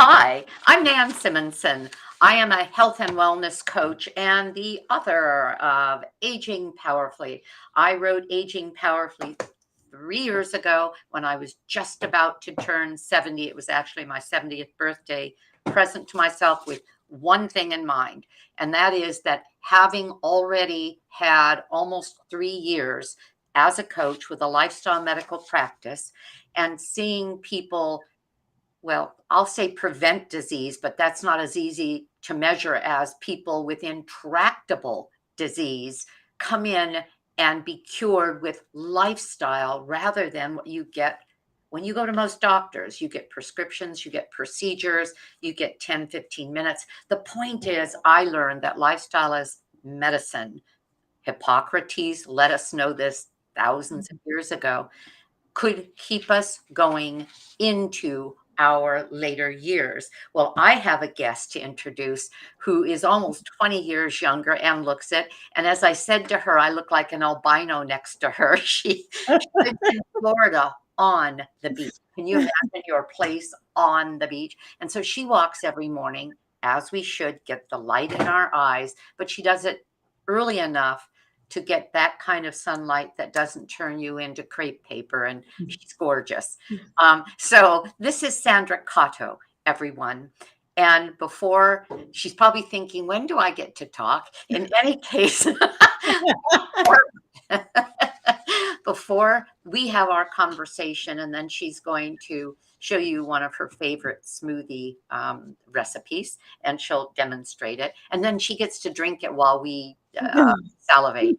Hi, I'm Nan Simonson. I am a health and wellness coach and the author of Aging Powerfully. I wrote Aging Powerfully 3 years ago when I was just about to turn 70. It was actually my 70th birthday present to myself with one thing in mind, and that is that having already had almost 3 years as a coach with a lifestyle medical practice and seeing people, well, I'll say prevent disease, but that's not as easy to measure as people with intractable disease come in and be cured with lifestyle rather than what you get when you go to most doctors. You get prescriptions, you get procedures, you get 10, 15 minutes. The point is, I learned that lifestyle is medicine. Hippocrates let us know this thousands of years ago, could keep us going into our later years. Well, I have a guest to introduce who is almost 20 years younger and looks it. And as I said to her, I look like an albino next to her. She lives in Florida on the beach. Can you imagine your place on the beach? And so she walks every morning, as we should, get the light in our eyes, but she does it early enough to get that kind of sunlight that doesn't turn you into crepe paper. And she's gorgeous. So this is Sandra Cotto, everyone. And before, she's probably thinking, when do I get to talk? In any case, before we have our conversation, and then she's going to show you one of her favorite smoothie recipes, and she'll demonstrate it. And then she gets to drink it while we salivate.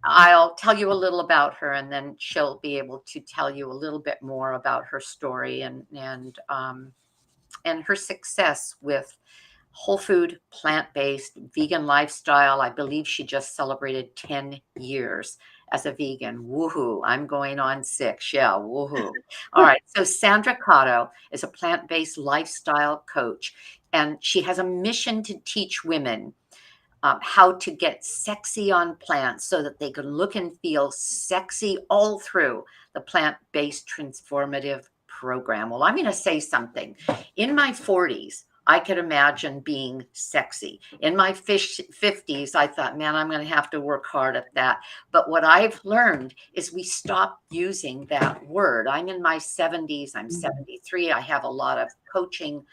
I'll tell you a little about her, and then she'll be able to tell you a little bit more about her story and her success with whole food, plant-based, vegan lifestyle. I believe she just celebrated 10 years as a vegan. Woohoo. I'm going on 6. Yeah, woohoo. All right. So Sandra Cotto is a plant-based lifestyle coach, and she has a mission to teach women how to get sexy on plants so that they can look and feel sexy all through the plant-based transformative program. Well, I'm going to say something. In my 40s, I could imagine being sexy. In my 50s, I thought, man, I'm going to have to work hard at that. But what I've learned is we stop using that word. I'm in my 70s. I'm 73. I have a lot of coaching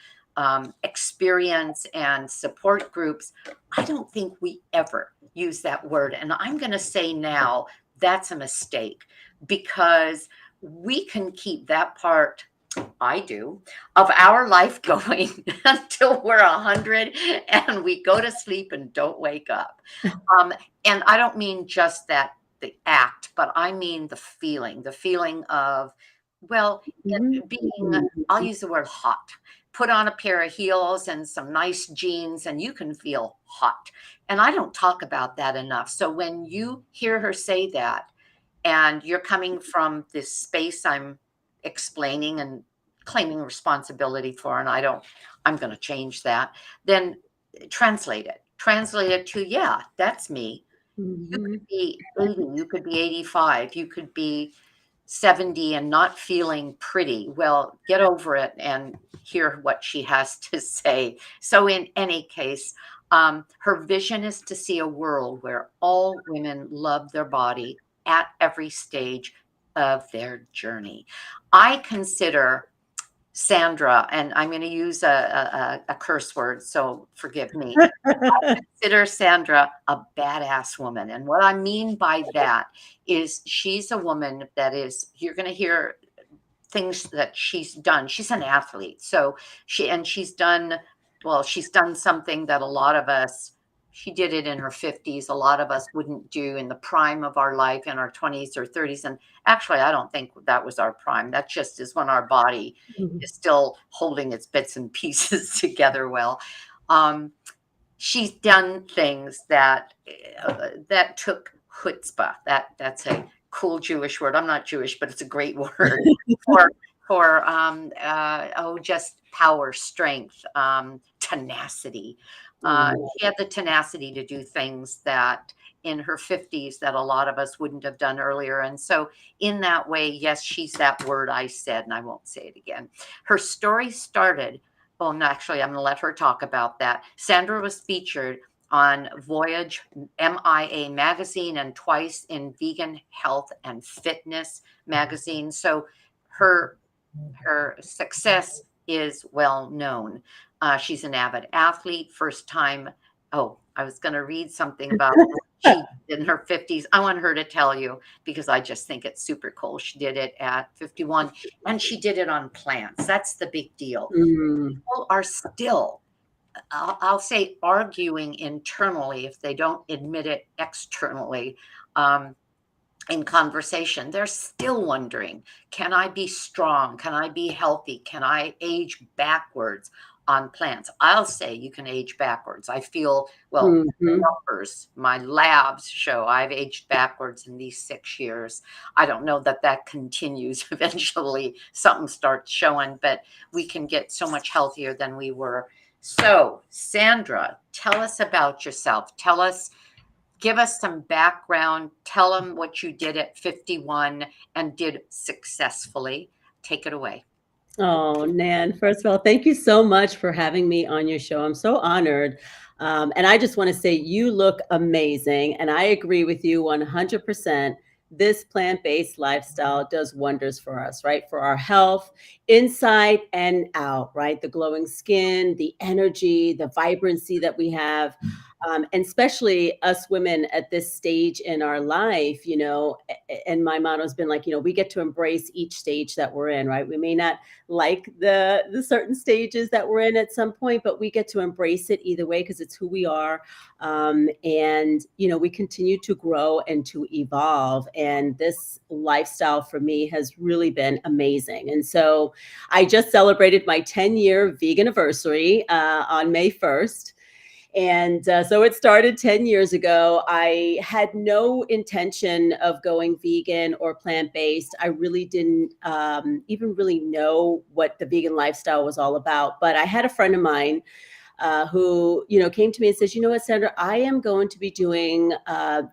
experience and support groups. I don't think we ever use that word. And I'm going to say now that's a mistake, because we can keep that part, I do, of our life going until we're 100 and we go to sleep and don't wake up. And I don't mean just that, the act, but I mean the feeling of, well, being, I'll use the word hot. Put on a pair of heels and some nice jeans and you can feel hot. And I don't talk about that enough. So when you hear her say that, and you're coming from this space I'm explaining and claiming responsibility for, and I'm going to change that, then translate it to, yeah, that's me. You could be 80, you could be 85, you could be 70 and not feeling pretty. Well, get over it and hear what she has to say. So in any case, her vision is to see a world where all women love their body at every stage of their journey. I consider Sandra, and I'm going to use a curse word, so forgive me. I consider Sandra a badass woman. And what I mean by that is she's a woman that is, you're going to hear things that she's done. She's an athlete. So she's done something that a lot of us, she did it in her 50s. A lot of us wouldn't do in the prime of our life, in our 20s or 30s. And actually, I don't think that was our prime. That just is when our body is still holding its bits and pieces together well. She's done things that took chutzpah. That's a cool Jewish word. I'm not Jewish, but it's a great word for just power, strength, tenacity. She had the tenacity to do things that in her 50s that a lot of us wouldn't have done earlier. And so in that way, yes, she's that word I said, and I won't say it again. Her story started, oh, no, actually, I'm going to let her talk about that. Sandra was featured on Voyage MIA magazine and twice in Vegan Health and Fitness magazine. So her success is well known. She's an avid athlete, first time. Oh, I was going to read something about what she did in her 50s. I want her to tell you because I just think it's super cool. She did it at 51 and she did it on plants. That's the big deal. People are still, I'll say, arguing internally if they don't admit it externally. In conversation, they're still wondering, can I be strong? Can I be healthy? Can I age backwards on plants? I'll say you can age backwards. I feel, well, numbers, my labs show I've aged backwards in these 6 years. I don't know that that continues. Eventually something starts showing, but we can get so much healthier than we were. So, Sandra, tell us about yourself. Give us some background. Tell them what you did at 51 and did successfully. Take it away. Oh, Nan, first of all, thank you so much for having me on your show. I'm so honored. And I just want to say you look amazing. And I agree with you 100%. This plant-based lifestyle does wonders for us, right? For our health, inside and out, right? The glowing skin, the energy, the vibrancy that we have. And especially us women at this stage in our life, and my motto has been like, we get to embrace each stage that we're in, right? We may not like the certain stages that we're in at some point, but we get to embrace it either way because it's who we are. And we continue to grow and to evolve. And this lifestyle for me has really been amazing. And so I just celebrated my 10-year vegan anniversary on May 1st. And so it started 10 years ago. I had no intention of going vegan or plant-based. I really didn't even really know what the vegan lifestyle was all about. But I had a friend of mine who, came to me and says, you know what, Sandra, I am going to be doing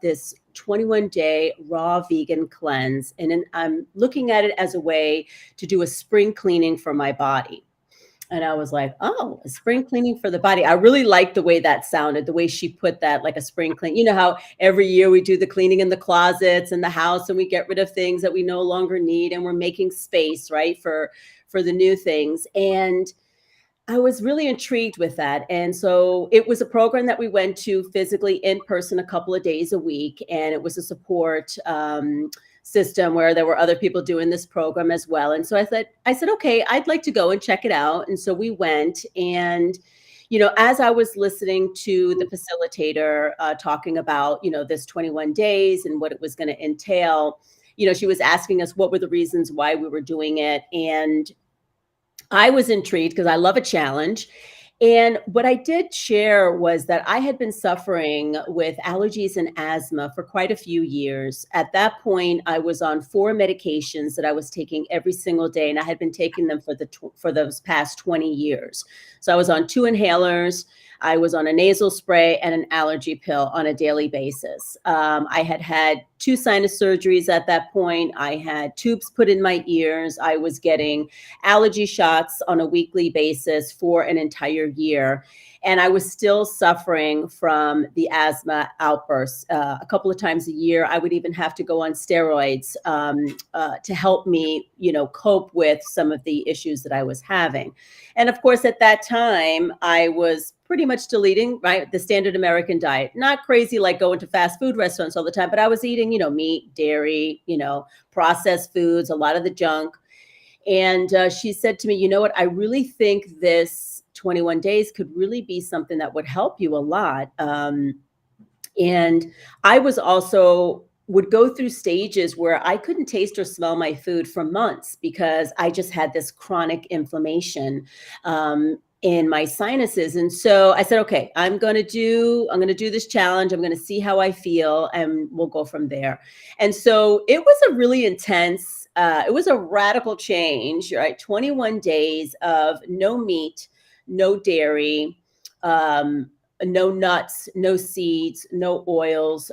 this 21-day raw vegan cleanse. And I'm looking at it as a way to do a spring cleaning for my body. And I was like, oh, a spring cleaning for the body. I really liked the way that sounded, the way she put that, like a spring clean. You know how every year we do the cleaning in the closets and the house and we get rid of things that we no longer need and we're making space, right, for the new things. And I was really intrigued with that. And so it was a program that we went to physically in person a couple of days a week. And it was a support system where there were other people doing this program as well. And so I said, okay, I'd like to go and check it out. And so we went. And, as I was listening to the facilitator talking about, this 21 days and what it was going to entail, she was asking us what were the reasons why we were doing it. And I was intrigued because I love a challenge. And what I did share was that I had been suffering with allergies and asthma for quite a few years. At that point, I was on 4 medications that I was taking every single day, and I had been taking them for those past 20 years. So I was on 2 inhalers. I was on a nasal spray and an allergy pill on a daily basis. I had 2 sinus surgeries at that point. I had tubes put in my ears. I was getting allergy shots on a weekly basis for an entire year. And I was still suffering from the asthma outbursts. A couple of times a year, I would even have to go on steroids to help me, cope with some of the issues that I was having. And of course, at that time, I was pretty much deleting, right, the standard American diet. Not crazy like going to fast food restaurants all the time, but I was eating, meat, dairy, processed foods, a lot of the junk. And she said to me, you know what, I really think this 21 days could really be something that would help you a lot. And I was also would go through stages where I couldn't taste or smell my food for months because I just had this chronic inflammation in my sinuses. And so I said, okay, I'm going to do this challenge. I'm going to see how I feel and we'll go from there. And so it was a really intense, it was a radical change, right? 21 days of no meat, no dairy, no nuts, no seeds, no oils,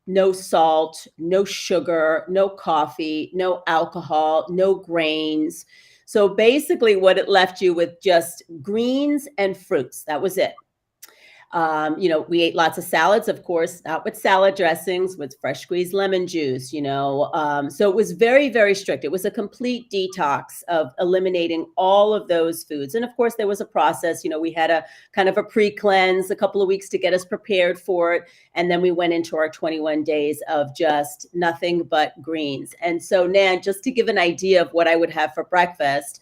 no salt, no sugar, no coffee, no alcohol, no grains. So basically, what it left you with just greens and fruits. That was it. We ate lots of salads, of course, not with salad dressings, with fresh squeezed lemon juice, So it was very, very strict. It was a complete detox of eliminating all of those foods. And of course, there was a process. We had a kind of a pre-cleanse, a couple of weeks to get us prepared for it. And then we went into our 21 days of just nothing but greens. And so, Nan, just to give an idea of what I would have for breakfast,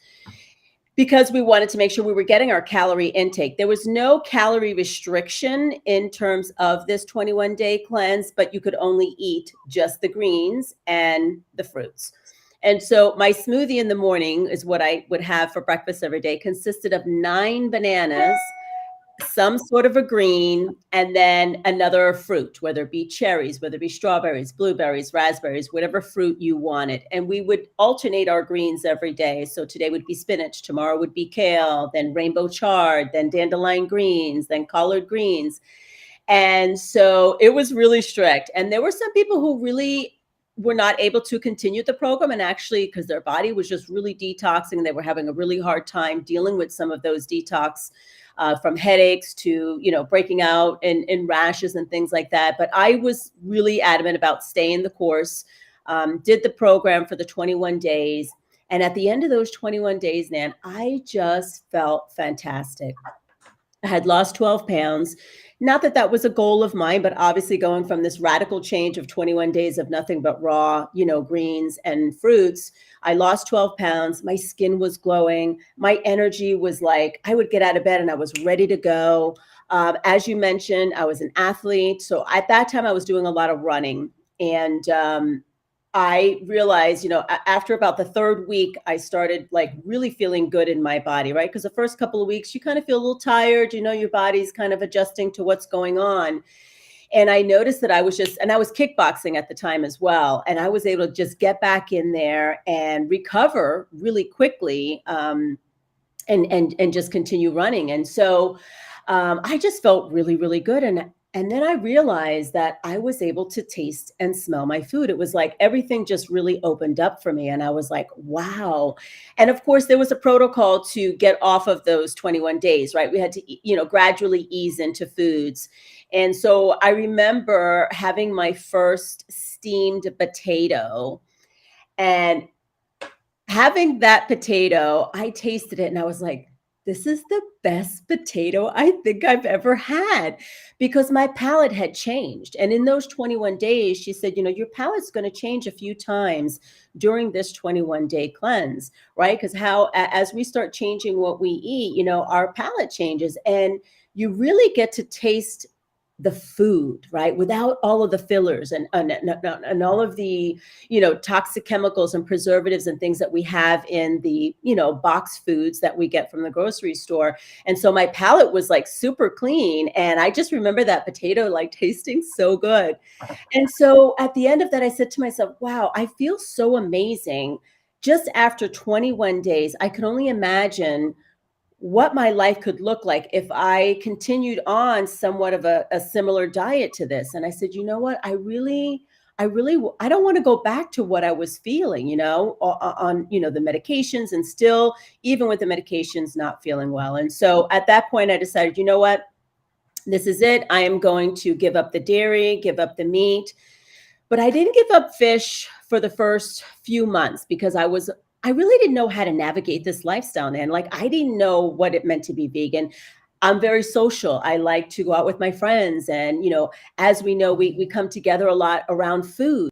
because we wanted to make sure we were getting our calorie intake. There was no calorie restriction in terms of this 21-day cleanse, but you could only eat just the greens and the fruits. And so my smoothie in the morning is what I would have for breakfast every day, consisted of 9 bananas, some sort of a green, and then another fruit, whether it be cherries, whether it be strawberries, blueberries, raspberries, whatever fruit you wanted. And we would alternate our greens every day. So today would be spinach, tomorrow would be kale, then rainbow chard, then dandelion greens, then collard greens. And so it was really strict. And there were some people who really were not able to continue the program, and actually because their body was just really detoxing and they were having a really hard time dealing with some of those detox, from headaches to breaking out in rashes and things like that. But I was really adamant about staying the course, did the program for the 21 days. And at the end of those 21 days, Nan, I just felt fantastic. I had lost 12 pounds. Not that that was a goal of mine, but obviously going from this radical change of 21 days of nothing but raw, greens and fruits, I lost 12 pounds. My skin was glowing. My energy was like, I would get out of bed and I was ready to go. As you mentioned, I was an athlete. So at that time I was doing a lot of running. And I realized, after about the third week, I started like really feeling good in my body, right? Because the first couple of weeks, you kind of feel a little tired, your body's kind of adjusting to what's going on. And I noticed that I was kickboxing at the time as well. And I was able to just get back in there and recover really quickly, and just continue running. And so I just felt really, really good. And then I realized that I was able to taste and smell my food. It was like everything just really opened up for me. And I was like, wow. And of course, there was a protocol to get off of those 21 days, right? We had to, gradually ease into foods. And so I remember having my first steamed potato, and having that potato, I tasted it and I was like, this is the best potato I think I've ever had, because my palate had changed. And in those 21 days, she said, your palate's going to change a few times during this 21-day cleanse, right? Because as we start changing what we eat, our palate changes, and you really get to taste the food, right? Without all of the fillers and all of the, toxic chemicals and preservatives and things that we have in the, box foods that we get from the grocery store. And so my palate was like super clean. And I just remember that potato like tasting so good. And so at the end of that, I said to myself, wow, I feel so amazing. Just after 21 days, I could only imagine what my life could look like if I continued on somewhat of a similar diet to this. And I said, you know what, I don't want to go back to what I was feeling, on the medications, and still, even with the medications, not feeling well. And so at that point, I decided, you know what, this is it. I am going to give up the dairy, give up the meat. But I didn't give up fish for the first few months because I really didn't know how to navigate this lifestyle, and like, I didn't know what it meant to be vegan. I'm very social. I like to go out with my friends. And, as we know, we come together a lot around food,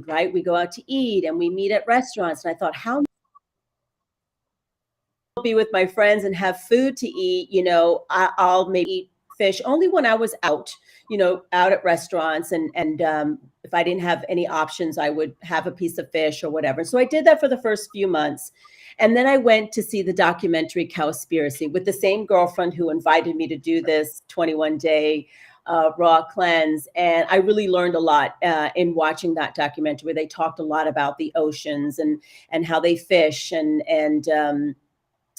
right? We go out to eat and we meet at restaurants. And I thought, how I'll be with my friends and have food to eat, I'll maybe eat fish only when I was out, out at restaurants. And if I didn't have any options, I would have a piece of fish or whatever. So I did that for the first few months. And then I went to see the documentary Cowspiracy with the same girlfriend who invited me to do this 21-day raw cleanse. And I really learned a lot in watching that documentary, where they talked a lot about the oceans and how they fish and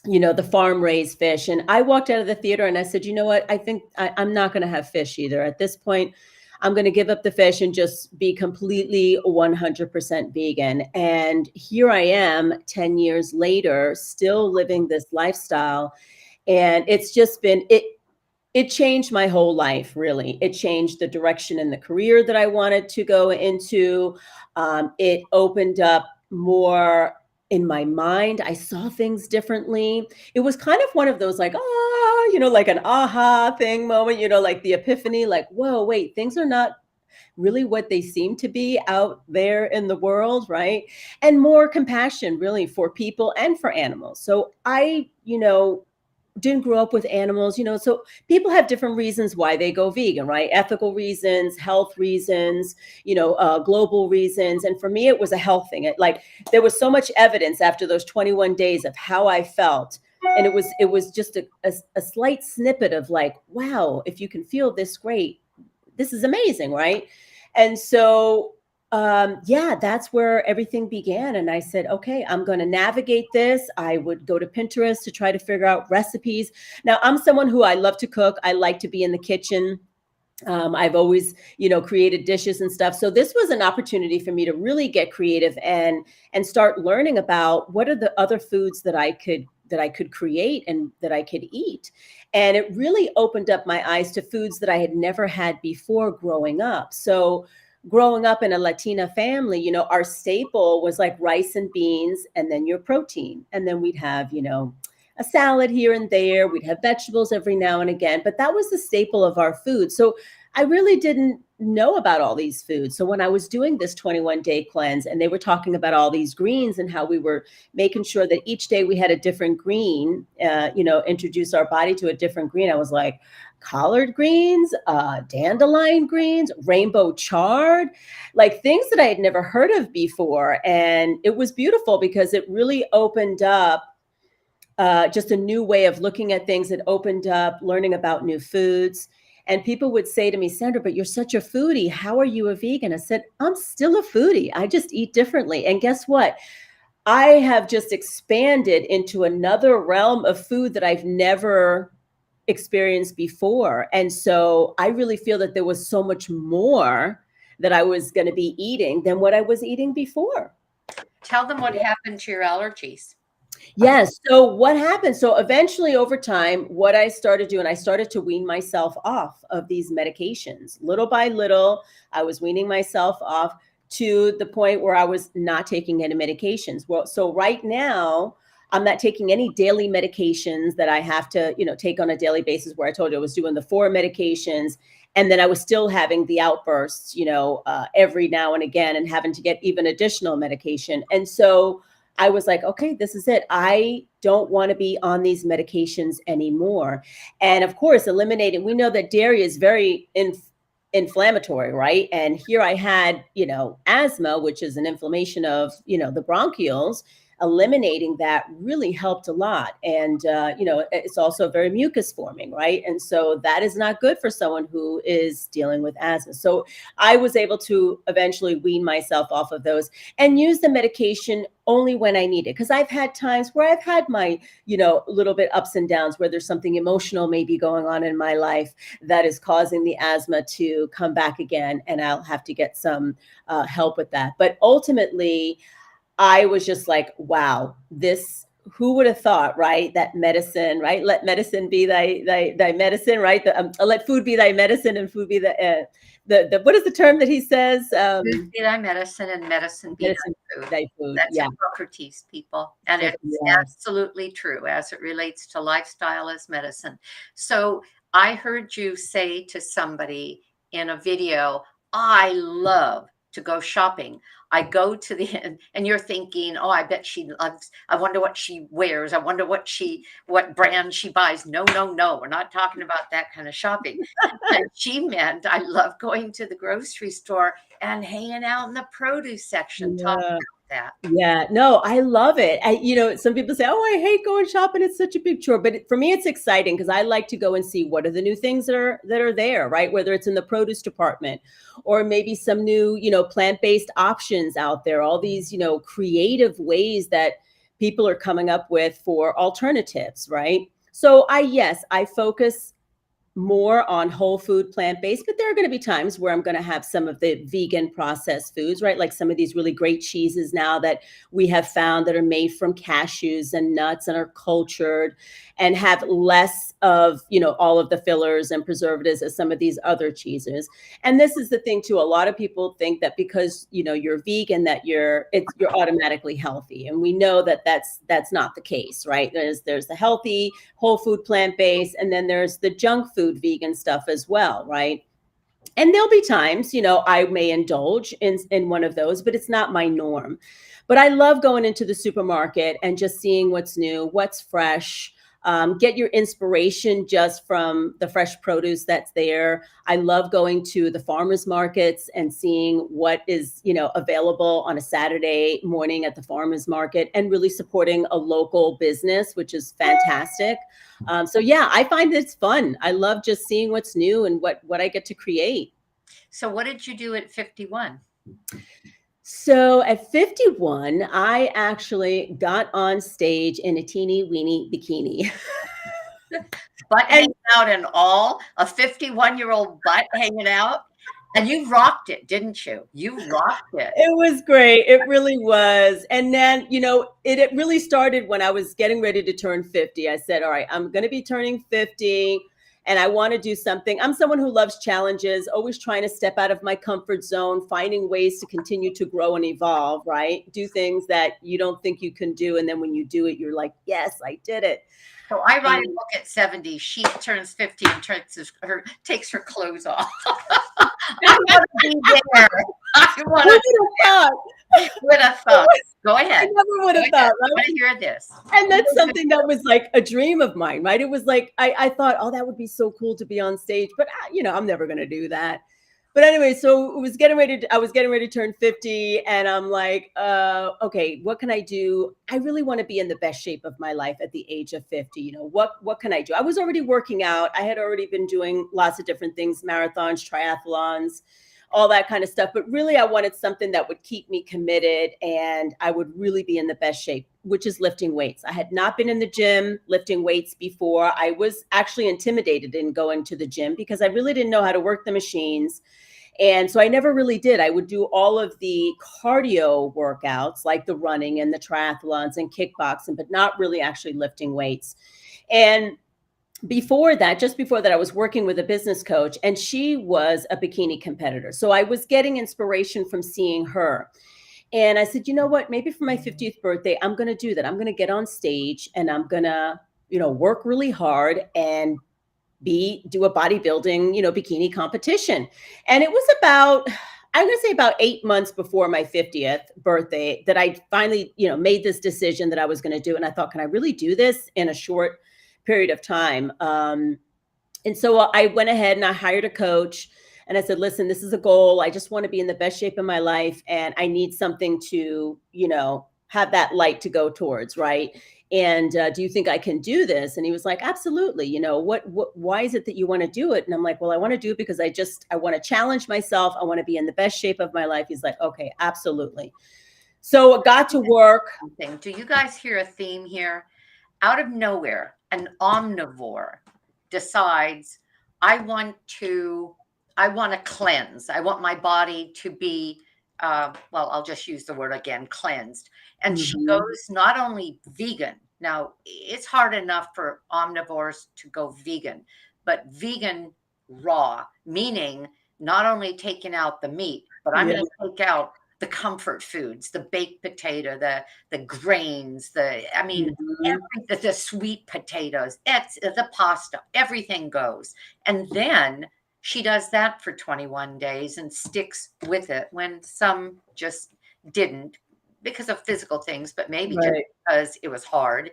the farm raised fish. And I walked out of the theater and I said, you know what? I think I'm not going to have fish either. At this point, I'm going to give up the fish and just be completely 100% vegan. And here I am 10 years later, still living this lifestyle. And it's just been, it changed my whole life, really. It changed the direction in the career that I wanted to go into. It opened up more in my mind. I saw things differently. It was kind of one of those like, like an aha thing moment, like the epiphany, like, whoa, wait, things are not really what they seem to be out there in the world, right? And more compassion really for people and for animals. So I, didn't grow up with animals, so people have different reasons why they go vegan, right? Ethical reasons, health reasons, global reasons. And for me, it was a health thing. Like there was so much evidence after those 21 days of how I felt. And it was just a slight snippet of like, wow, if you can feel this great, this is amazing, right? And so yeah, that's where everything began. And I said, okay, I'm going to navigate this. I would go to Pinterest to try to figure out recipes. Now, I'm someone who I love to cook. I like to be in the kitchen. I've always, created dishes and stuff. So this was an opportunity for me to really get creative and start learning about what are the other foods that I could create and that I could eat. And it really opened up my eyes to foods that I had never had before growing up. So growing up in a Latina family, our staple was like rice and beans and then your protein. And then we'd have, a salad here and there. We'd have vegetables every now and again, but that was the staple of our food. So I really didn't know about all these foods. So when I was doing this 21-day cleanse and they were talking about all these greens and how we were making sure that each day we had a different green, introduce our body to a different green, I was like, collard greens, dandelion greens, rainbow chard, like things that I had never heard of before. And it was beautiful because it really opened up just a new way of looking at things. It opened up learning about new foods. And people would say to me, Sandra, but you're such a foodie. How are you a vegan? I said, I'm still a foodie. I just eat differently. And guess what? I have just expanded into another realm of food that I've never experienced before. And so I really feel that there was so much more that I was going to be eating than what I was eating before. Tell them what happened to your allergies. Yes. So what happened? So eventually over time, what I started doing, I started to wean myself off of these medications. Little by little, I was weaning myself off to the point where I was not taking any medications. Well, so right now, I'm not taking any daily medications that I have to, take on a daily basis, where I told you I was doing the 4 medications. And then I was still having the outbursts, every now and again and having to get even additional medication. And so I was like, okay, this is it. I don't want to be on these medications anymore. And of course, eliminating, we know that dairy is very inflammatory, right? And here I had, asthma, which is an inflammation of, the bronchioles. Eliminating that really helped a lot. And, it's also very mucus forming, right? And so that is not good for someone who is dealing with asthma. So I was able to eventually wean myself off of those and use the medication only when I need it. Because I've had times where I've had my, little bit ups and downs, where there's something emotional maybe going on in my life that is causing the asthma to come back again. And I'll have to get some help with that. But ultimately, I was just like, wow, who would have thought, right? That medicine, right? Let medicine be thy medicine, right? Let food be thy medicine and food be the what is the term that he says? Food be thy medicine and medicine be thy food. That's Hippocrates, people. And it's absolutely true as it relates to lifestyle as medicine. So I heard you say to somebody in a video, I love to go shopping. I go to and you're thinking, oh, I bet she loves, I wonder what she wears. I wonder what brand she buys. No, we're not talking about that kind of shopping. And she meant, I love going to the grocery store and hanging out in the produce section, talking about that. Yeah, no, I love it. Some people say, oh, I hate going shopping. It's such a big chore. But for me, it's exciting because I like to go and see what are the new things that are there, right? Whether it's in the produce department or maybe some new, plant-based options out there, all these, creative ways that people are coming up with for alternatives, right? So yes, I focus more on whole food plant-based, but there are going to be times where I'm going to have some of the vegan processed foods, right? Like some of these really great cheeses now that we have found that are made from cashews and nuts and are cultured and have less of, all of the fillers and preservatives as some of these other cheeses. And this is the thing too. A lot of people think that because, you're vegan, that you're automatically healthy. And we know that that's not the case, right? There's the healthy whole food plant-based, and then there's the junk food vegan stuff as well, right? And there'll be times, I may indulge in one of those, but it's not my norm. But I love going into the supermarket and just seeing what's new, what's fresh. Get your inspiration just from the fresh produce that's there. I love going to the farmers markets and seeing what is, available on a Saturday morning at the farmers market, and really supporting a local business, which is fantastic. So yeah, I find it's fun. I love just seeing what's new and what I get to create. So what did you do at 51? So at 51, I actually got on stage in a teeny weeny bikini. Butt And hanging out and all, a 51-year-old butt hanging out. And you rocked it, didn't you? You rocked it. it was great. It really was. And then, it really started when I was getting ready to turn 50. I said, all right, I'm going to be turning 50 and I want to do something. I'm someone who loves challenges, always trying to step out of my comfort zone, finding ways to continue to grow and evolve, right? Do things that you don't think you can do. And then when you do it, you're like, yes, I did it. So I write a book at 70. She turns 50 and takes her clothes off. I want to be there. I want to. Would have thought. Go ahead. I never would have thought. I want to hear this. And that's something that was like a dream of mine, right? It was like I thought, oh, that would be so cool to be on stage, but I'm never going to do that. But anyway, so I was getting ready to turn 50, and I'm like, okay, what can I do? I really want to be in the best shape of my life at the age of 50. What can I do? I was already working out. I had already been doing lots of different things, marathons, triathlons, all that kind of stuff. But really, I wanted something that would keep me committed and I would really be in the best shape, which is lifting weights. I had not been in the gym lifting weights before. I was actually intimidated in going to the gym because I really didn't know how to work the machines. And so I never really did. I would do all of the cardio workouts like the running and the triathlons and kickboxing, but not really actually lifting weights. And just before that, I was working with a business coach, and she was a bikini competitor. So I was getting inspiration from seeing her. And I said, you know what, maybe for my 50th birthday, I'm going to do that. I'm going to get on stage and I'm going to, work really hard and do a bodybuilding, bikini competition. And it was I'm going to say about 8 months before my 50th birthday that I finally, made this decision that I was going to do. And I thought, can I really do this in a short period of time? And so I went ahead and I hired a coach and I said, listen, this is a goal. I just want to be in the best shape of my life. And I need something to, have that light to go towards. Right. And do you think I can do this? And he was like, absolutely. Why is it that you want to do it? And I'm like, well, I want to do it because I want to challenge myself. I want to be in the best shape of my life. He's like, okay, absolutely. So I got to work. Do you guys hear a theme here? Out of nowhere, an omnivore decides, I want to cleanse. I want my body to be, I'll just use the word again, cleansed. And she goes not only vegan. Now, it's hard enough for omnivores to go vegan, but vegan raw, meaning not only taking out the meat, but I'm going to take out the comfort foods, the baked potato, the grains, the sweet potatoes, the pasta, everything goes. And then she does that for 21 days and sticks with it when some just didn't because of physical things, but maybe just because it was hard.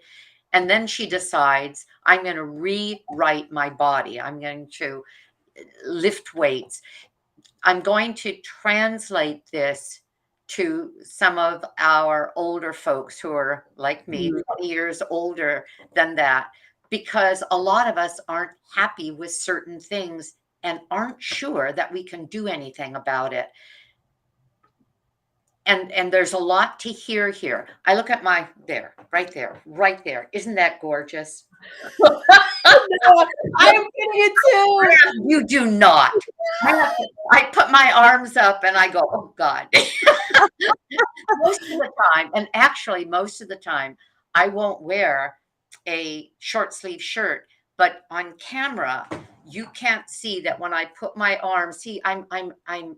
And then she decides, I'm going to rewrite my body. I'm going to lift weights. I'm going to translate this to some of our older folks who are like me, 20 years older than that, because a lot of us aren't happy with certain things and aren't sure that we can do anything about it. and there's a lot to hear here. I look at my there, right there, right there. Isn't that gorgeous? I am getting it too. You do not. I put my arms up and I go, oh God. Most of the time, and actually most of the time, I won't wear a short sleeve shirt, but on camera, you can't see that when I put my arms, see, I'm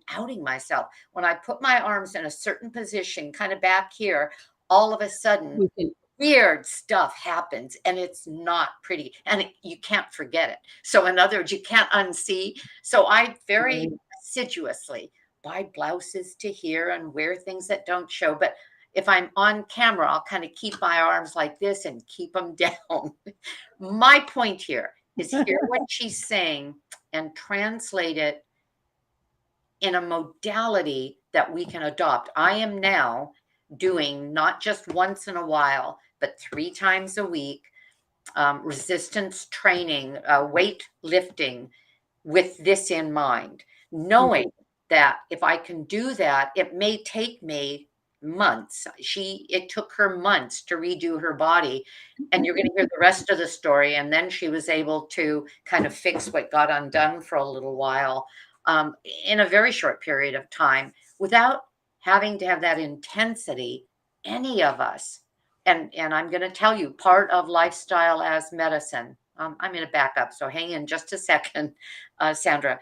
outing myself. When I put my arms in a certain position, kind of back here, all of a sudden We can weird stuff happens and it's not pretty and you can't forget it. So in other words, you can't unsee. So I very assiduously buy blouses to here and wear things that don't show. But if I'm on camera, I'll kind of keep my arms like this and keep them down. My point here is hear what she's saying and translate it in a modality that we can adopt. I am now doing not just once in a while, but 3 times a week, resistance training, weight lifting with this in mind, knowing that if I can do that, it may take me months. It took her months to redo her body. And you're going to hear the rest of the story. And then she was able to kind of fix what got undone for a little while in a very short period of time without having to have that intensity, any of us. And I'm going to tell you part of lifestyle as medicine. I'm going to back up. So hang in just a second, Sandra.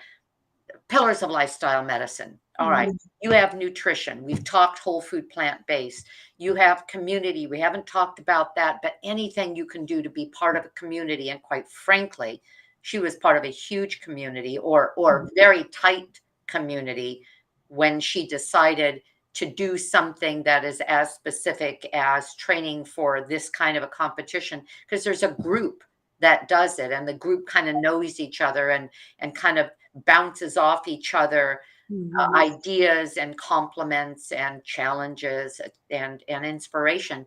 Pillars of lifestyle medicine. All right. You have nutrition. We've talked whole food, plant-based. You have community. We haven't talked about that, but anything you can do to be part of a community. And quite frankly, she was part of a huge community or very tight community when she decided to do something that is as specific as training for this kind of a competition, because there's a group that does it and the group kind of knows each other and kind of bounces off each other ideas and compliments and challenges and inspiration.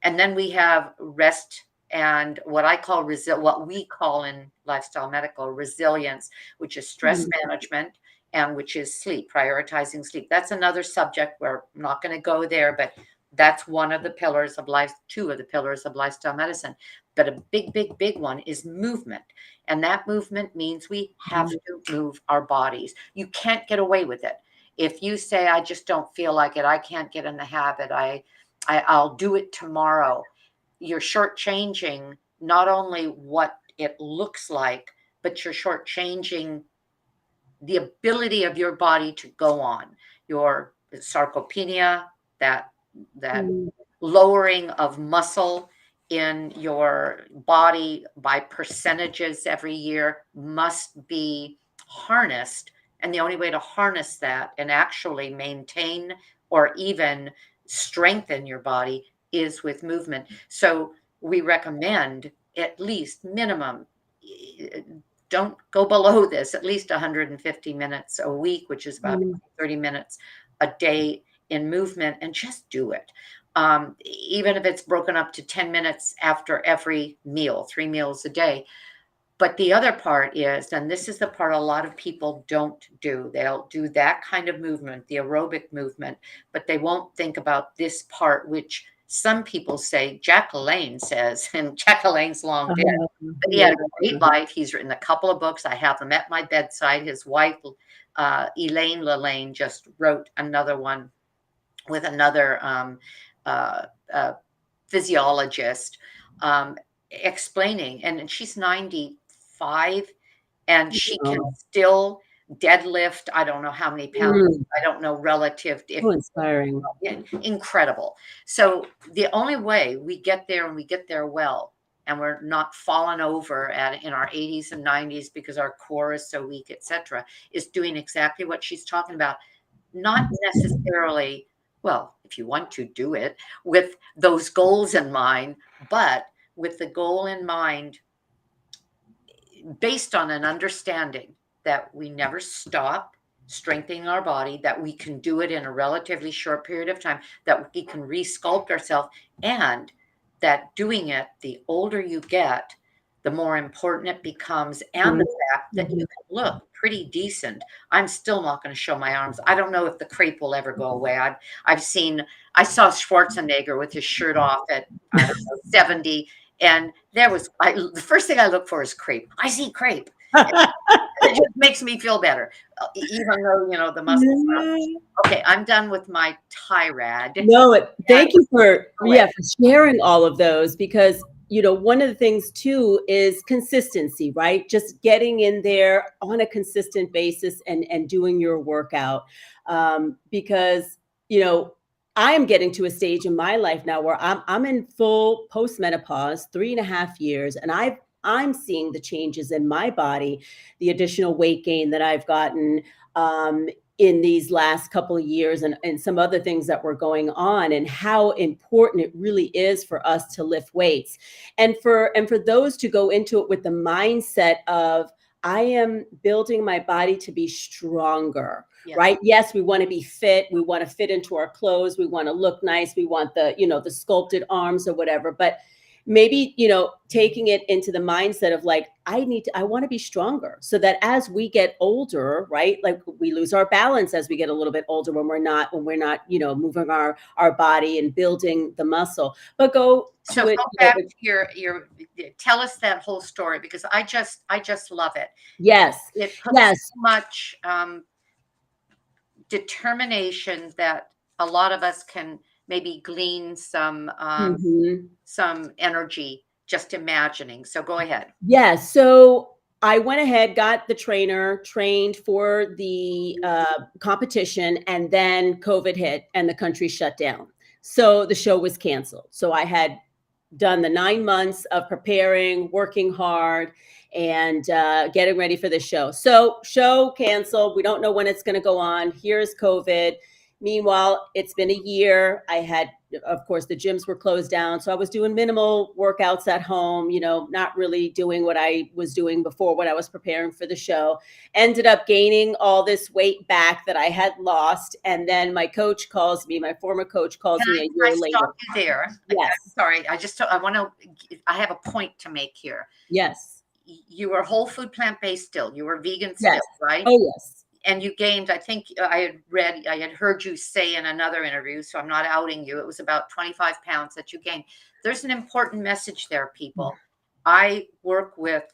And then we have rest and what I call what we call in lifestyle medical resilience, which is stress management and which is sleep, prioritizing sleep. That's another subject. We're not going to go there, but that's one of the pillars of life, 2 of the pillars of lifestyle medicine. But a big, big, big one is movement. And that movement means we have to move our bodies. You can't get away with it. If you say, I just don't feel like it, I can't get in the habit, I'll do it tomorrow, you're shortchanging not only what it looks like, but you're shortchanging the ability of your body to go on. Your sarcopenia, that lowering of muscle in your body by percentages every year must be harnessed. And the only way to harness that and actually maintain or even strengthen your body is with movement. So we recommend at least minimum, don't go below this, at least 150 minutes a week, which is about 30 minutes a day in movement, and just do it. Even if it's broken up to 10 minutes after every meal, 3 meals a day. But the other part is, and this is the part a lot of people don't do, they'll do that kind of movement, the aerobic movement, but they won't think about this part, which some people say, Jack LaLanne says, and Jack LaLanne's long dead, but he had a great life. He's written a couple of books. I have them at my bedside. His wife, Elaine LaLanne, just wrote another one with another physiologist explaining, and she's 95 and she can still deadlift. I don't know how many pounds. I don't know relative to inspiring. Incredible. So the only way we get there and we get there well, and we're not falling over in our 80s and 90s because our core is so weak, etc., is doing exactly what she's talking about. Not necessarily, well, if you want to do it with those goals in mind, but with the goal in mind based on an understanding that we never stop strengthening our body, that we can do it in a relatively short period of time, that we can resculpt ourselves, and that doing it, the older you get, the more important it becomes, and the fact that you can look pretty decent. I'm still not going to show my arms. I don't know if the crepe will ever go away. I saw Schwarzenegger with his shirt off at, I don't know, 70. And the first thing I look for is crepe. I see crepe. It just makes me feel better, even though, the muscles are. Okay, I'm done with my tirade. No, thank you for away. for sharing all of those, because one of the things too is consistency, right? Just getting in there on a consistent basis and doing your workout. Because I am getting to a stage in my life now where I'm in full postmenopause, 3.5 years, and I'm seeing the changes in my body, the additional weight gain that I've gotten in these last couple of years, and some other things that were going on, and how important it really is for us to lift weights, and for those to go into it with the mindset of, I am building my body to be stronger. Yes. Right? Yes, we want to be fit. We want to fit into our clothes. We want to look nice. We want the sculpted arms or whatever. But maybe, taking it into the mindset of like, I want to be stronger, so that as we get older, right? Like, we lose our balance as we get a little bit older, when we're not, moving our body and building the muscle. But go back to your tell us that whole story, because I just love it. Yes. It puts so much determination that a lot of us can maybe glean some energy just imagining. So go ahead. Yeah. So I went ahead, got the trainer, trained for the competition, and then COVID hit and the country shut down. So the show was canceled. So I had done the 9 months of preparing, working hard, and getting ready for the show. So show canceled. We don't know when it's going to go on. Here's COVID. Meanwhile, it's been a year. I had, of course, the gyms were closed down. So I was doing minimal workouts at home, not really doing what I was doing before when I was preparing for the show. Ended up gaining all this weight back that I had lost. And then my coach calls me, my former coach calls me a year later. Stop you there. Yes. Sorry. I have a point to make here. Yes. You were whole food plant-based still. You were vegan still, right? Oh, yes. And you gained, I think I had heard you say in another interview, so I'm not outing you, it was about 25 pounds that you gained. There's an important message there, people. I work with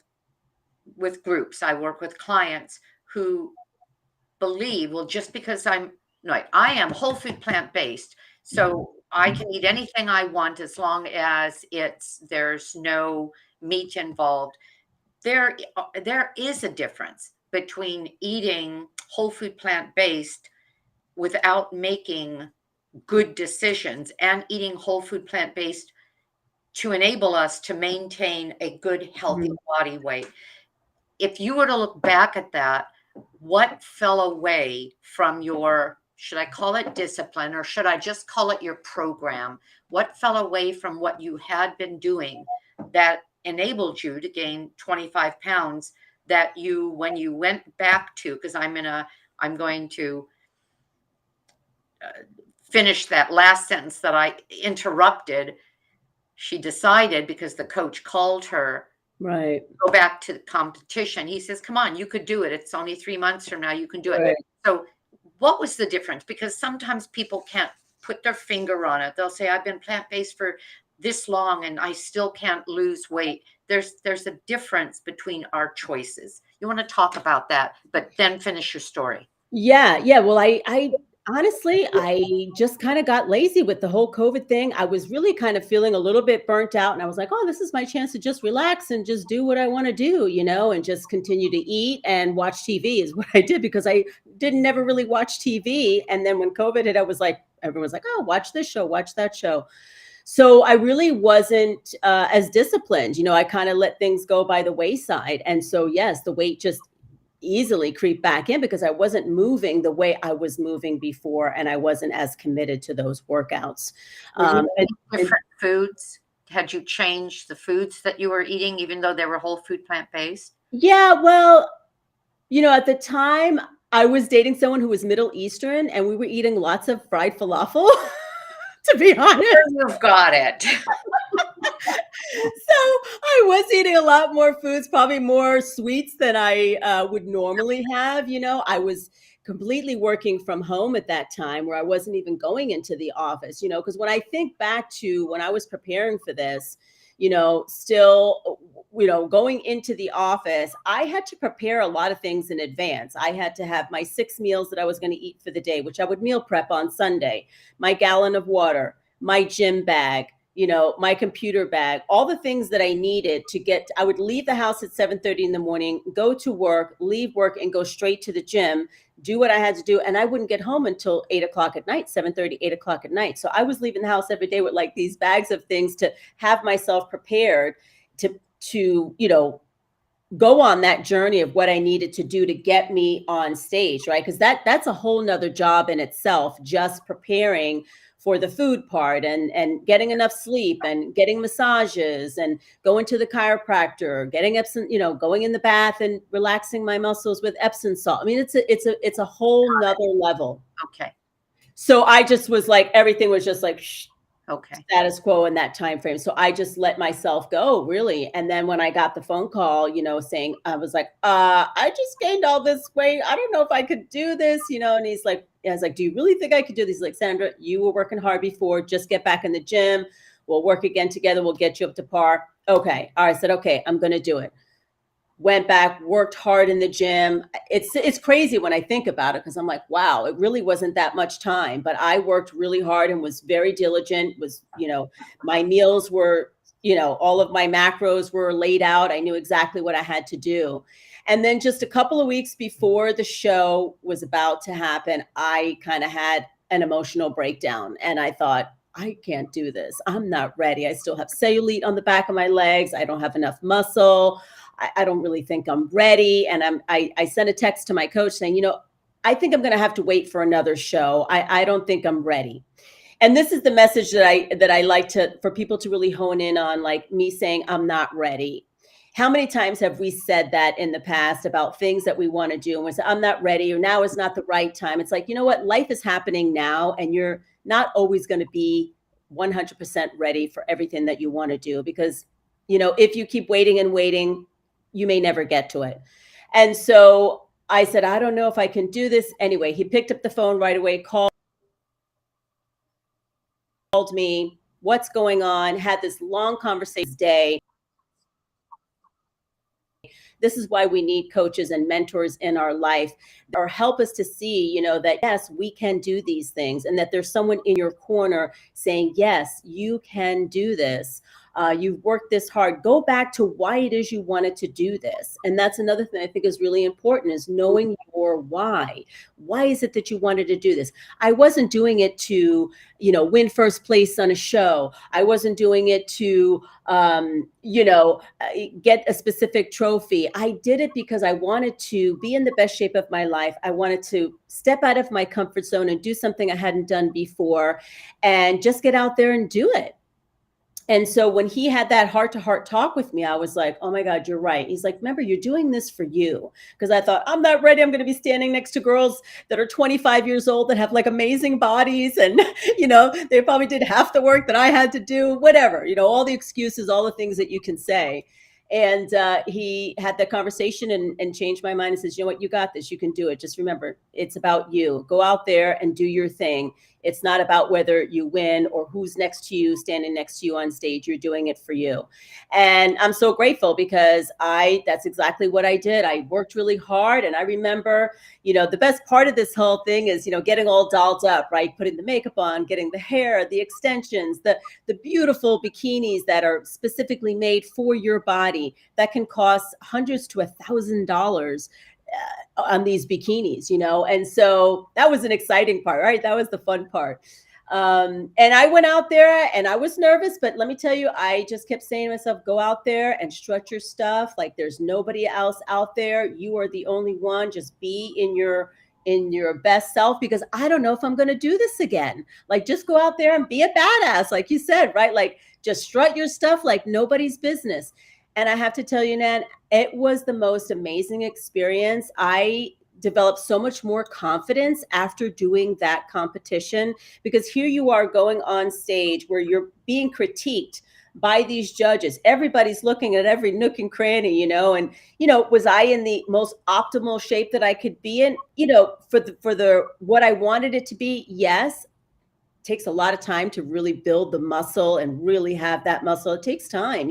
groups. I work with clients who believe, well, just because I am whole food plant-based, so I can eat anything I want as long as there's no meat involved. There is a difference between eating whole food plant-based without making good decisions and eating whole food plant-based to enable us to maintain a good, healthy body weight. If you were to look back at that, what fell away from your, should I call it discipline, or should I just call it your program? What fell away from what you had been doing that enabled you to gain 25 pounds that when you went back to, because I'm going to finish that last sentence that I interrupted. She decided, because the coach called her, right, go back to the competition. He says, come on, you could do it. It's only 3 months from now. You can do it. Right. So what was the difference? Because sometimes people can't put their finger on it. They'll say, I've been plant-based for this long and I still can't lose weight. There's a difference between our choices. You want to talk about that, but then finish your story. Yeah. Well, I honestly, I just kind of got lazy with the whole COVID thing. I was really kind of feeling a little bit burnt out, and I was like, oh, this is my chance to just relax and just do what I want to do, and just continue to eat and watch TV is what I did, because I never really watch TV. And then when COVID hit, I was like, everyone's like, oh, watch this show, watch that show. So I really wasn't as disciplined. I kind of let things go by the wayside. And so, yes, the weight just easily creep back in because I wasn't moving the way I was moving before, and I wasn't as committed to those workouts. Different foods? Had you changed the foods that you were eating, even though they were whole food plant-based? Yeah, well, at the time I was dating someone who was Middle Eastern, and we were eating lots of fried falafel. To be honest, you've got it. So I was eating a lot more foods, probably more sweets than I would normally have. I was completely working from home at that time where I wasn't even going into the office, because when I think back to when I was preparing for this, still, going into the office, I had to prepare a lot of things in advance. I had to have my 6 meals that I was going to eat for the day, which I would meal prep on Sunday, my gallon of water, my gym bag, my computer bag, all the things that I needed to get. I would leave the house at 7:30 in the morning, go to work, leave work, and go straight to the gym, do what I had to do. And I wouldn't get home until 8 o'clock at night, 7:30, 8 o'clock at night. So I was leaving the house every day with like these bags of things to have myself prepared to go on that journey of what I needed to do to get me on stage, right? Because that's a whole nother job in itself, just preparing for the food part and getting enough sleep and getting massages and going to the chiropractor, getting Epsom, going in the bath and relaxing my muscles with Epsom salt. I mean, it's a whole nother level. Okay. So I just was like, everything was just like, Okay. status quo in that time frame. So I just let myself go, really. And then when I got the phone call, saying, I was like, I just gained all this weight. I don't know if I could do this, and I was like, do you really think I could do this? He's like, Sandra, you were working hard before. Just get back in the gym. We'll work again together. We'll get you up to par. Okay. All right. I said, okay, I'm going to do it. Went back, worked hard in the gym. It's crazy when I think about it, because I'm like, wow, it really wasn't that much time, but I worked really hard and was very diligent. My meals were, all of my macros were laid out. I knew exactly what I had to do. And then just a couple of weeks before the show was about to happen, I kind of had an emotional breakdown, and I thought, I can't do this. I'm not ready. I still have cellulite on the back of my legs. I don't have enough muscle. I don't really think I'm ready. And I sent a text to my coach saying, I think I'm going to have to wait for another show. I don't think I'm ready. And this is the message that I like for people to really hone in on, like me saying, I'm not ready. How many times have we said that in the past about things that we want to do? And we say, I'm not ready, or now is not the right time. It's like, you know what? Life is happening now, and you're not always going to be 100% ready for everything that you want to do, because, if you keep waiting and waiting, you may never get to it. And so I said, I don't know if I can do this. Anyway, he picked up the phone right away, called me, what's going on, had this long conversation day. This is why we need coaches and mentors in our life, or help us to see, that yes, we can do these things, and that there's someone in your corner saying, yes, you can do this. You've worked this hard. Go back to why it is you wanted to do this. And that's another thing I think is really important, is knowing your why. Why is it that you wanted to do this? I wasn't doing it to, win first place on a show. I wasn't doing it to, get a specific trophy. I did it because I wanted to be in the best shape of my life. I wanted to step out of my comfort zone and do something I hadn't done before, and just get out there and do it. And so when he had that heart-to-heart talk with me, I was like, oh my God, you're right. He's like, remember, you're doing this for you. Because I thought, I'm not ready. I'm going to be standing next to girls that are 25 years old that have like amazing bodies. And, they probably did half the work that I had to do, whatever, all the excuses, all the things that you can say. And he had that conversation and changed my mind and says, you know what, you got this. You can do it. Just remember, it's about you. Go out there and do your thing. It's not about whether you win or who's next to you, standing next to you on stage. You're doing it for you. And I'm so grateful, because that's exactly what I did. I worked really hard. And I remember, the best part of this whole thing is, getting all dolled up, right? Putting the makeup on, getting the hair, the extensions, the beautiful bikinis that are specifically made for your body that can cost hundreds to $1,000 on these bikinis, and so that was an exciting part, right? That was the fun part. And I went out there and I was nervous, but let me tell you, I just kept saying to myself, go out there and strut your stuff. Like there's nobody else out there. You are the only one. Just be in your best self, because I don't know if I'm going to do this again. Like, just go out there and be a badass. Like you said, right? Like, just strut your stuff like nobody's business. And I have to tell you, Nan, it was the most amazing experience. I developed so much more confidence after doing that competition, because here you are going on stage where you're being critiqued by these judges. Everybody's looking at every nook and cranny, and was I in the most optimal shape that I could be in? For the what I wanted it to be, yes. Takes a lot of time to really build the muscle and really have that muscle. It takes time,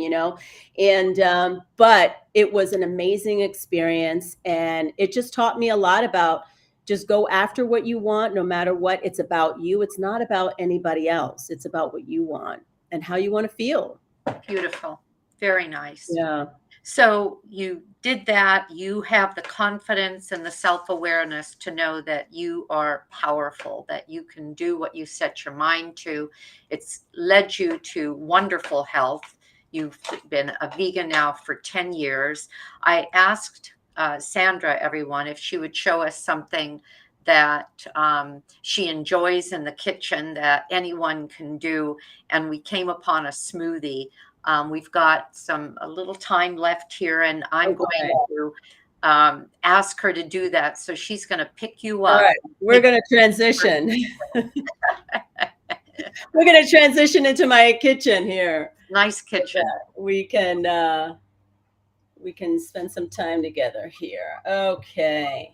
and but it was an amazing experience, and it just taught me a lot about just go after what you want, no matter what. It's about you. It's not about anybody else. It's about what you want and how you want to feel. Beautiful. Very nice. Yeah. So you did that. You have the confidence and the self-awareness to know that you are powerful, that you can do what you set your mind to. It's led you to wonderful health. You've been a vegan now for 10 years. I asked Sandra, everyone, if she would show us something that she enjoys in the kitchen that anyone can do. And we came upon a smoothie. We've got a little time left here, and I'm going to ask her to do that. So she's going to pick you up. All right, we're going to transition. We're going to transition into my kitchen here. Nice kitchen. We can spend some time together here. Okay.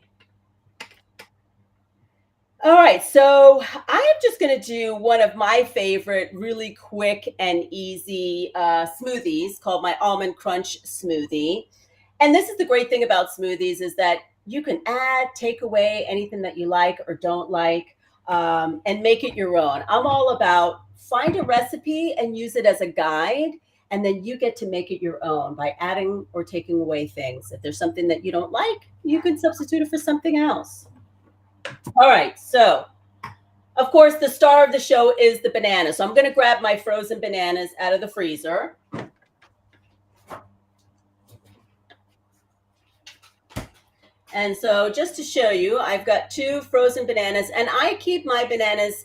All right, so I am just going to do one of my favorite, really quick and easy smoothies called my Almond Crunch smoothie. And this is the great thing about smoothies is that you can add, take away anything that you like or don't like, and make it your own. I'm all about find a recipe and use it as a guide, and then you get to make it your own by adding or taking away things. If there's something that you don't like, you can substitute it for something else. All right, so of course the star of the show is the banana. So I'm going to grab my frozen bananas out of the freezer. And so just to show you, I've got 2 frozen bananas, and I keep my bananas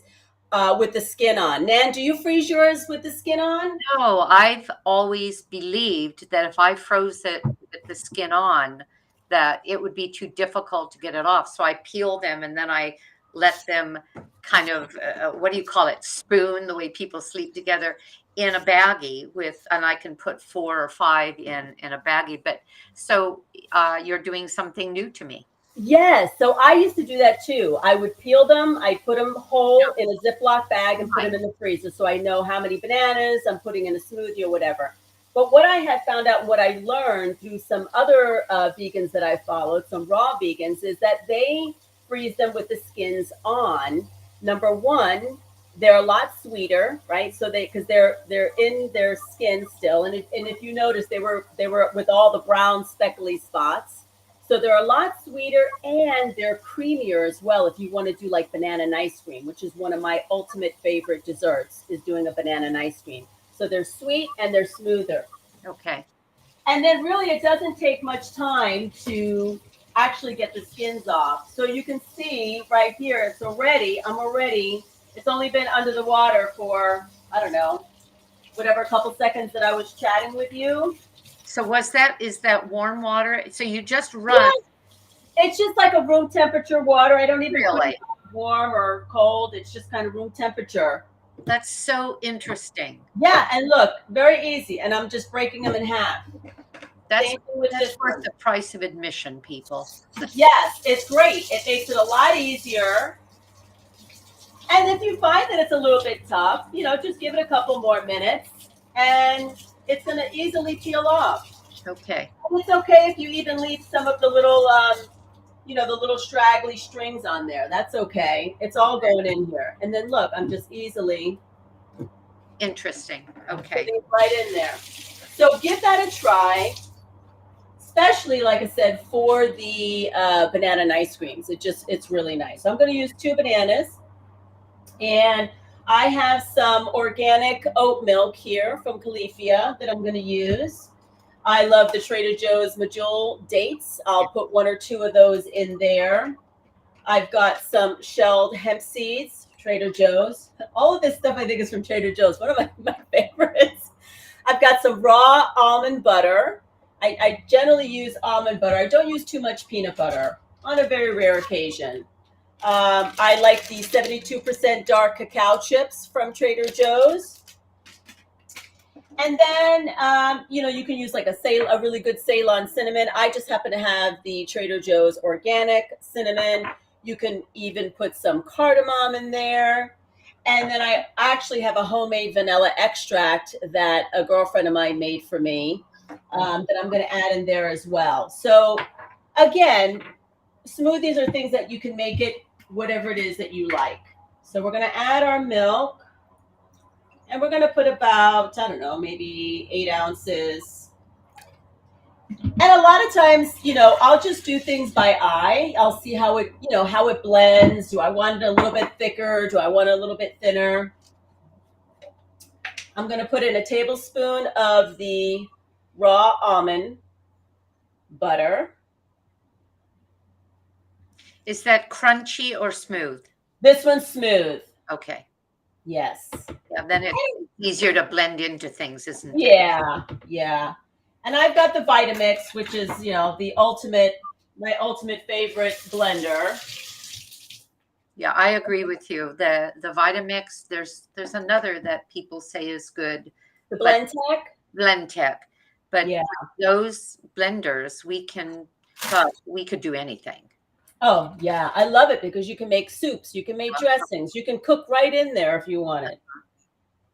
with the skin on. Nan, do you freeze yours with the skin on? No, I've always believed that if I froze it with the skin on, that it would be too difficult to get it off. So I peel them and then I let them kind of, what do you call it? Spoon, the way people sleep together, in a baggie and I can put 4 or 5 in a baggie. But so you're doing something new to me. Yes. So I used to do that too. I would peel them. I'd put them whole in a Ziploc bag and put them in the freezer. So I know how many bananas I'm putting in a smoothie or whatever. But what I had found out, what I learned through some other vegans that I followed, some raw vegans, is that they freeze them with the skins on. Number one, they're a lot sweeter, right? So because they're in their skin still, and if you notice, they were with all the brown speckly spots. So they're a lot sweeter and they're creamier as well. If you want to do like banana and ice cream, which is one of my ultimate favorite desserts, is doing a banana and ice cream. So they're sweet and they're smoother. Okay. And then really it doesn't take much time to actually get the skins off. So you can see right here, it's only been under the water for, I don't know, whatever, a couple seconds that I was chatting with you. So is that warm water? So you just run. Yeah. It's just like a room temperature water. I don't even put it warm or cold. It's just kind of room temperature. That's so interesting. Yeah, and look, very easy. And I'm just breaking them in half. That's worth the price of admission, people. Yes, it's great. It makes it a lot easier. And if you find that it's a little bit tough, just give it a couple more minutes and it's going to easily peel off. Okay. And it's okay if you even leave some of the little, the little straggly strings on there. That's okay. It's all going in here. And then look, I'm just easily. Interesting. Okay. Right in there. So give that a try, especially, like I said, for the banana and ice creams. It's really nice. So I'm going to use 2 bananas. And I have some organic oat milk here from Califia that I'm going to use. I love the Trader Joe's Medjool dates. I'll put 1 or 2 of those in there. I've got some shelled hemp seeds, Trader Joe's. All of this stuff I think is from Trader Joe's. One of my favorites. I've got some raw almond butter. I generally use almond butter. I don't use too much peanut butter on a very rare occasion. I like the 72% dark cacao chips from Trader Joe's. And then, you can use like a really good Ceylon cinnamon. I just happen to have the Trader Joe's organic cinnamon. You can even put some cardamom in there. And then I actually have a homemade vanilla extract that a girlfriend of mine made for me, that I'm going to add in there as well. So again, smoothies are things that you can make it whatever it is that you like. So we're going to add our milk. And we're going to put about, I don't know, maybe 8 ounces. And a lot of times, I'll just do things by eye. I'll see how it blends. Do I want it a little bit thicker? Do I want it a little bit thinner? I'm going to put in a tablespoon of the raw almond butter. Is that crunchy or smooth? This one's smooth. Okay. Yes. Yeah, then it's easier to blend into things, isn't it? Yeah. And I've got the Vitamix, which is, my ultimate favorite blender. Yeah, I agree with you. The Vitamix, there's another that people say is good. The Blendtec. But yeah, those blenders, we could do anything. Oh, yeah. I love it because you can make soups, you can make dressings, you can cook right in there if you want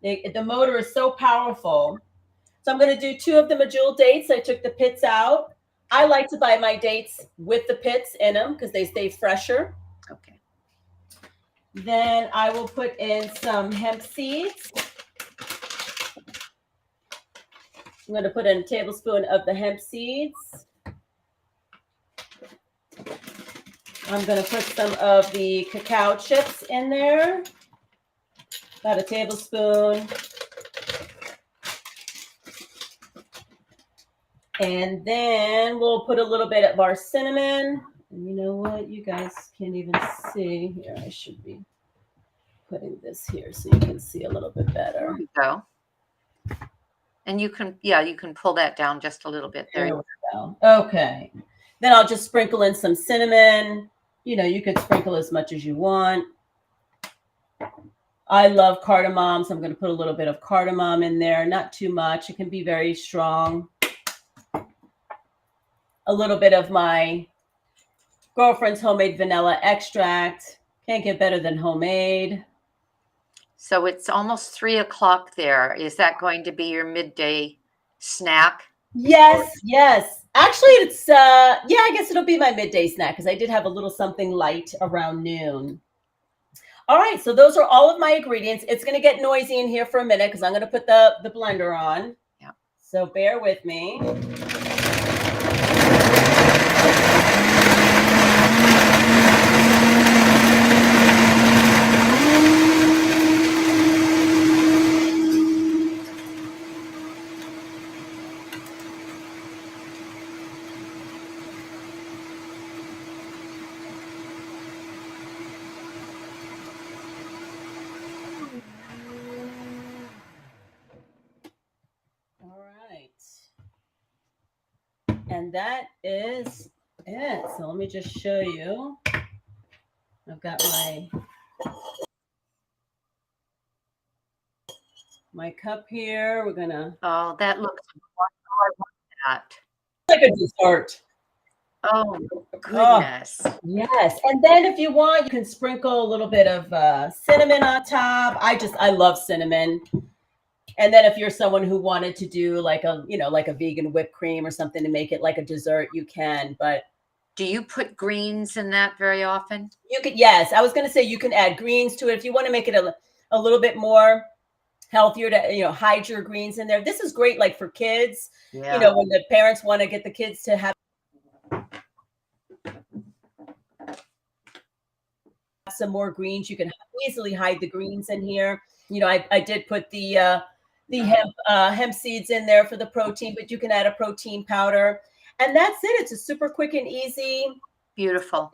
it. The motor is so powerful. So I'm going to do 2 of the medjool dates. I took the pits out. I like to buy my dates with the pits in them because they stay fresher. Okay. Then I will put in some hemp seeds. I'm going to put in a tablespoon of the hemp seeds. I'm going to put some of the cacao chips in there. About a tablespoon. And then we'll put a little bit of our cinnamon. And you know what? You guys can't even see. Here, I should be putting this here so you can see a little bit better. There we go. And you can pull that down just a little bit. There we go. Okay. Then I'll just sprinkle in some cinnamon. You could sprinkle as much as you want. I love cardamom, so I'm going to put a little bit of cardamom in there. Not too much. It can be very strong. A little bit of my girlfriend's homemade vanilla extract. Can't get better than homemade. So it's almost 3 o'clock there. Is that going to be your midday snack? Yes. Actually, it's, I guess it'll be my midday snack because I did have a little something light around noon. All right, so those are all of my ingredients. It's going to get noisy in here for a minute because I'm going to put the blender on. Yeah. So bear with me. And that is it. So let me just show you. I've got my cup here. We're gonna. Oh, that looks wonderful. I want that. Like a dessert. Oh goodness. Oh, yes. And then if you want, you can sprinkle a little bit of cinnamon on top. I love cinnamon. And then if you're someone who wanted to do like a vegan whipped cream or something to make it like a dessert, you can. But do you put greens in that very often? You could, yes. I was going to say you can add greens to it if you want to make it a little bit more healthier to hide your greens in there. This is great, like for kids. Yeah. When the parents want to get the kids to have some more greens, you can easily hide the greens in here. I did put the hemp seeds in there for the protein, but you can add a protein powder. And that's it. It's a super quick and easy. Beautiful.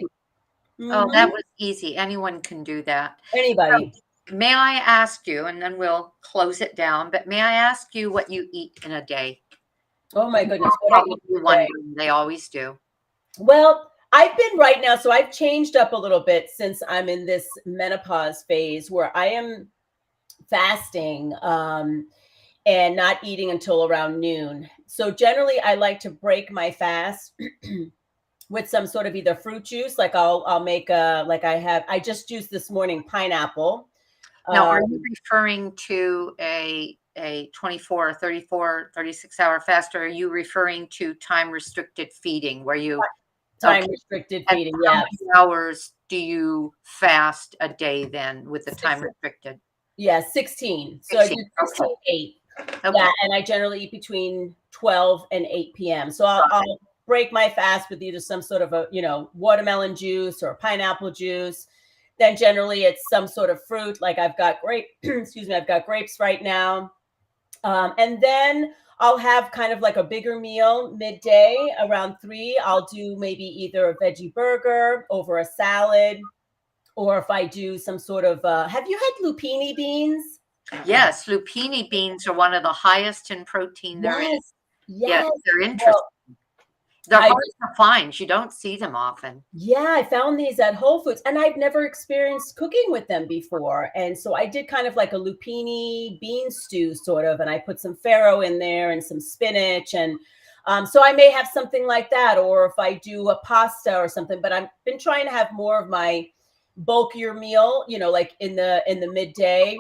Mm-hmm. Oh, that was easy. Anyone can do that. Anybody. May I ask you, and then we'll close it down, but may I ask you what you eat in a day? Oh, my goodness. They always do. Well, I've been right now, so I've changed up a little bit since I'm in this menopause phase where I am fasting. and not eating until around noon. So generally I like to break my fast with some sort of either fruit juice, like I'll make I just juiced this morning pineapple. Now, are you Um, referring to a 24 or 34, 36-hour fast, or are you referring to time restricted feeding where you, Time okay, restricted and feeding, how yes. many hours do you fast a day then with the time restricted? Yeah, 16. So I 16. did Okay. 16, 8. Okay. Yeah, and I generally eat between 12 and 8 p.m. So I'll break my fast with either some sort of a, watermelon juice or pineapple juice. Then generally it's some sort of fruit. Like I've got excuse me, I've got grapes right now. And then I'll have kind of like a bigger meal midday around 3. I'll do maybe either a veggie burger over a salad, or if I do some sort of, have you had lupini beans? Yes, lupini beans are one of the highest in protein there is. Yes, Yes, yes. they're interesting. Well, They're I hard to find. You don't see them often. yeah, I found these at Whole Foods, and I've never experienced cooking with them before. And so I did kind of like a lupini bean stew sort of, and I put some farro in there and some spinach, and so I may have something like that, or if I do a pasta or something. But I've been trying to have more of my bulkier meal, like in the midday,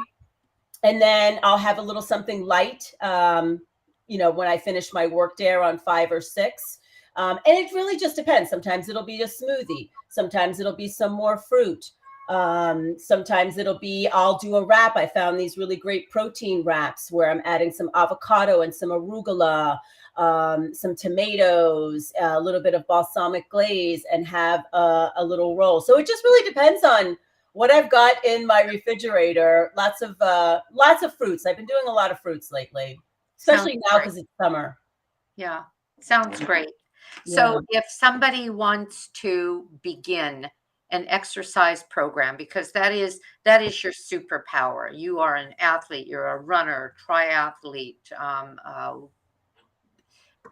and then I'll have a little something light, when I finish my work day around 5 or 6. And it really just depends. Sometimes it'll be a smoothie. Sometimes it'll be some more fruit. Sometimes it'll be, I'll do a wrap. I found these really great protein wraps where I'm adding some avocado and some arugula, some tomatoes, a little bit of balsamic glaze, and have a little roll. So it just really depends on what I've got in my refrigerator. Lots of fruits. I've been doing a lot of fruits lately, Sounds especially now great. because it's summer. Yeah, sounds great. Yeah. So if somebody wants to begin an exercise program, because that is your superpower. You are an athlete, you're a runner, triathlete,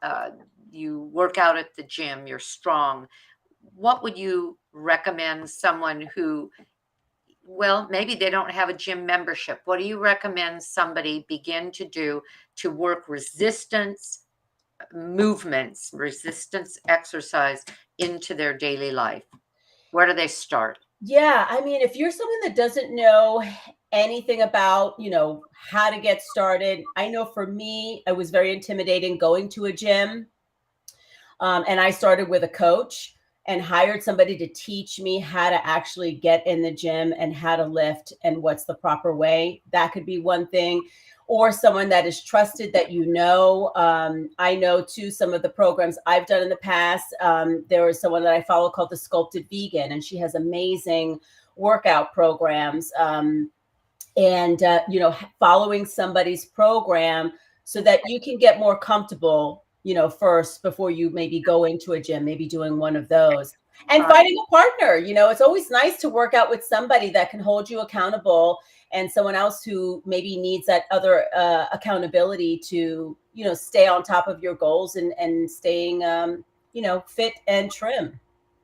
uh, you work out at the gym, you're strong. What would you recommend someone who, well, maybe they don't have a gym membership? What do you recommend somebody begin to do to work resistance movements, resistance exercise into their daily life? Where do they start? Yeah. I mean, if you're someone that doesn't know anything about, how to get started, I know for me, it was very intimidating going to a gym. And I started with a coach and hired somebody to teach me how to actually get in the gym and how to lift and what's the proper way. That could be one thing. Or someone that is trusted that you know. I know too some of the programs I've done in the past. There was someone that I follow called the Sculpted Vegan, and she has amazing workout programs. And following somebody's program so that you can get more comfortable, first before you maybe go into a gym, maybe doing one of those. And Uh, finding a partner, it's always nice to work out with somebody that can hold you accountable, and someone else who maybe needs that other accountability to, stay on top of your goals and staying, fit and trim.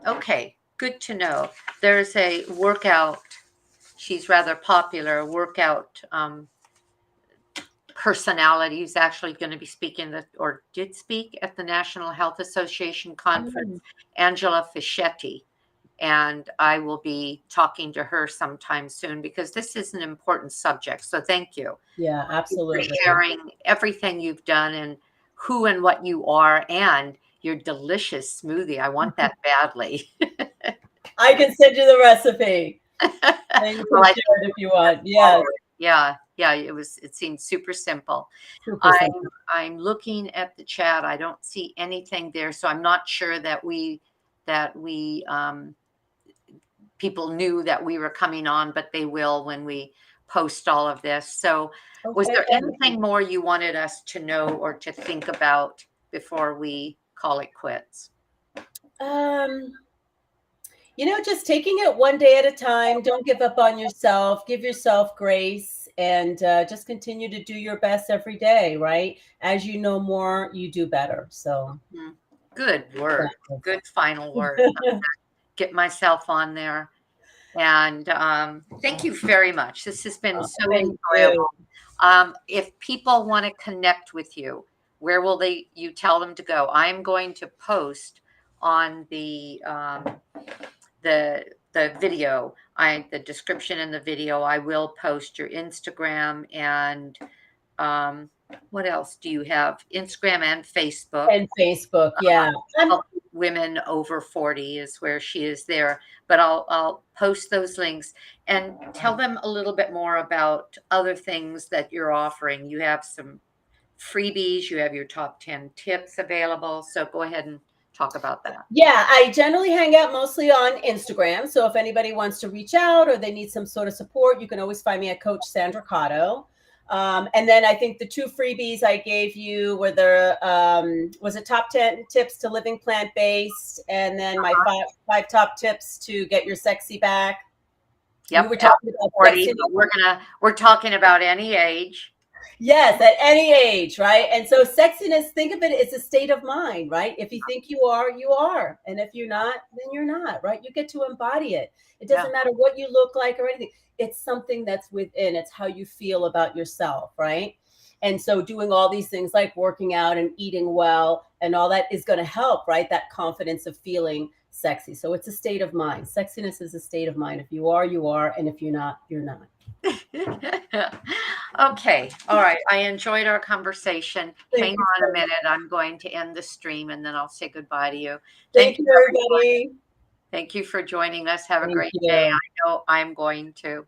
okay, good to know. There's a workout, she's rather popular, workout personality who's actually going to be speaking or did speak at the National Health Association conference, Mm. Angela Fischetti. And I will be talking to her sometime soon because this is an important subject. So thank you. Yeah, Thank you for absolutely. sharing everything you've done and who and what you are and your delicious smoothie. I want that badly. I can send you the recipe. And you Well, can I share it if you want. Yes, forward. Yeah, yeah, it seemed super simple. super I'm simple. I'm looking at the chat. I don't see anything there, so I'm not sure that we people knew that we were coming on, but they will when we post all of this. So, was Okay. there anything more you wanted us to know or to think about before we call it quits? Um, just taking it one day at a time. Don't give up on yourself. Give yourself grace, and just continue to do your best every day, right? As you know more, you do better. So, Mhm. Good word. Good final word. Get myself on there. And thank you very much. This has been so thank you. enjoyable. If people want to connect with you, where will you tell them to go? I'm going to post on the video, the description in the video. I will post your Instagram and um, what else do you have? Instagram and Facebook. And Facebook, yeah. Women over 40 is where she is there, but I'll post those links and tell them a little bit more about other things that you're offering. You have some freebies, you have your top 10 tips available, so go ahead and talk about that. Yeah, I generally hang out mostly on Instagram. So if anybody wants to reach out or they need some sort of support, you can always find me at Coach Sandra Cotto. And then I think the 2 freebies I gave you were was it top 10 tips to living plant-based, and then my five top tips to get your sexy back. Yep. We were talking about 40, but we're talking about any age. Yes, at any age, right? And so sexiness, think of it as a state of mind, right? If you think you are, you are. And if you're not, then you're not, right? You get to embody it. It doesn't matter what you look like or anything. It's something that's within. It's how you feel about yourself, right? And so doing all these things like working out and eating well and all that is going to help, right? That confidence of feeling sexy. So it's a state of mind. Sexiness is a state of mind. If you are, you are. And if you're not, you're not. Okay. All right. I enjoyed our conversation. Hang on a minute. I'm going to end the stream and then I'll say goodbye to you. Thank you, everybody. Thank you for joining us. Have a great day. I know I'm going to.